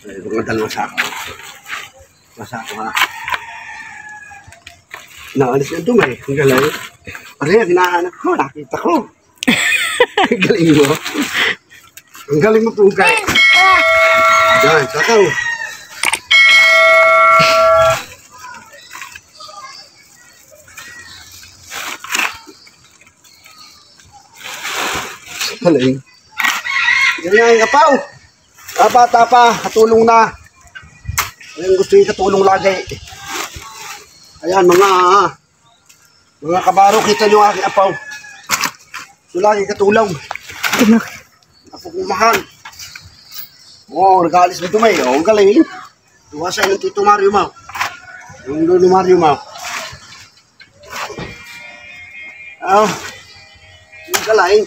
Mga dalawang sako. Masako ha. Naalis na ito may. Ang galing. Pare, ginahanap ko. Nakita ko. Ang galing mo. Ang galing mo pugay. Yan, sakaw. Galing. Ganyan, kapaw. Tapa, katulong na. Ayan, gusto yung katulong lagi. Ayan, mga kabaro, kita nyo aking apaw. So, lagi katulong. Apo kong mahal. Oo, nag-aalis na tumay. Oo, ang galing. Tuwasay ng Tito Mario Mau. Yung Lolo Mario Mau. Oo. Yung galing.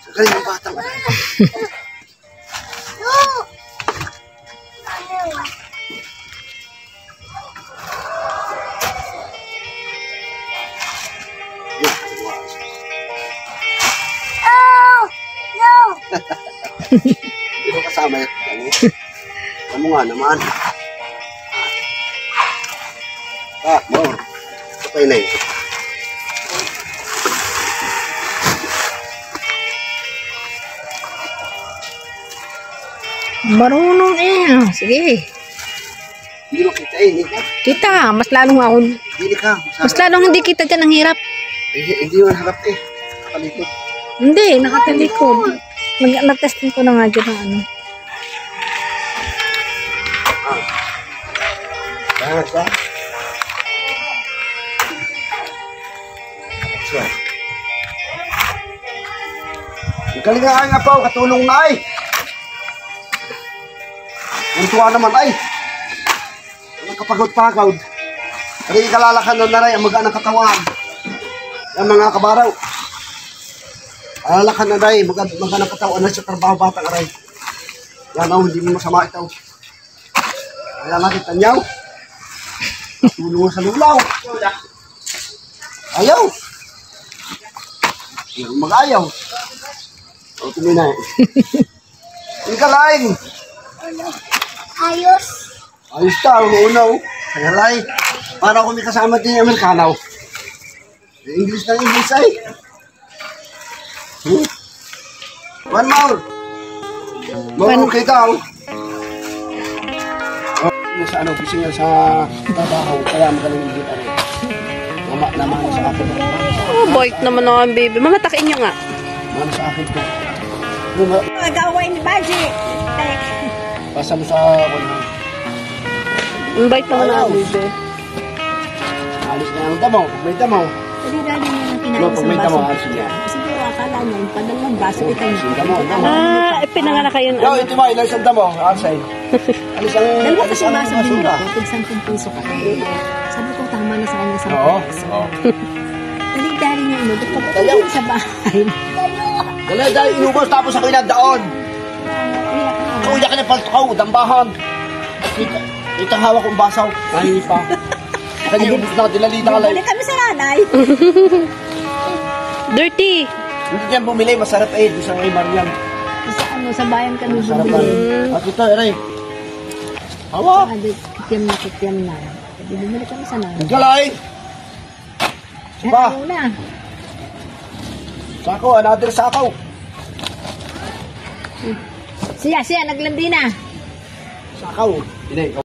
Sa galing ang batang. Hindi ko kasama yun. Ano nga naman. More. Patay na yun. Marunong eh. Sige. Hindi mo kita eh. Kita. Mas lalong ako. Hindi ka. Mas lalong hindi kita dyan ang hirap. Hindi mo harap eh. Nakalikod. Hindi. Nakatalikod. Nag-testing ko na nga dyan ang ano. That's right. Ang galing nga po, katulong na ay. Muntuwa naman ay. Kapagod-pagod. Kaya ikalalakan na rin ang magaan ng katawan. Yan mga kabaraw. Alalakan na rin, magaan ng katawan na sa trabaho batang aray. Yan o, hindi mo masama ito. Kaya nakita niyaw. Tulungan sa lulaw. Ayaw. Mag-ayaw. O, tuminay. Ang kalaing. Ayos. Ayos ka, unaw. Kalay. Para kung may kasama din yung Amerikanaw. English na English ay. One more. More okay ka. Sa ano, kasi nga sa trabaho, kaya magaling din ano. Mama naman sa akin. Oh, bait naman ako, baby. Mamatakin nyo nga. Mama sa akin to. Nag-away ni Baji. Pasa mo sa Ang bait naman ako, baby. alis na yung damo. May damo. Dali-dali niya yung kinain Pag sa may damo, baso. alis niya. Siguro akala niya, yung padalawang baso itong Damo. Pinanganak kayo Yo, ito ba? Ilang isang damo? Arsay. Alis ang dalawa alis kasi ang baso din basura. ko. Tig 10 piso ka. Sabi ko, tama na sa kanya sa Oo. piso. Dali-dali niya inubot. Dalaw. Pagkakulong sa bahay. Dala, dahil inubos tapos ako inadaon. Kuya ka na paltukaw, dambahan. Ito hawak kong basaw. Ay, pa. Kanya ubos na, dilalita ka lang. Balik kami sa nanay. Dirty. Hindi diyan bumili, masarap eh. Doon sa kay Mariam. Sa ano, sa bayan kami Masarap bumili. At ito, aray. Hawak. Kityam na. Hindi bumili kami sa nanay. Ang galay. Pa. Ayaw na. Sako, another sakaw. Siya, naglandi na. Sakaw. Hindi,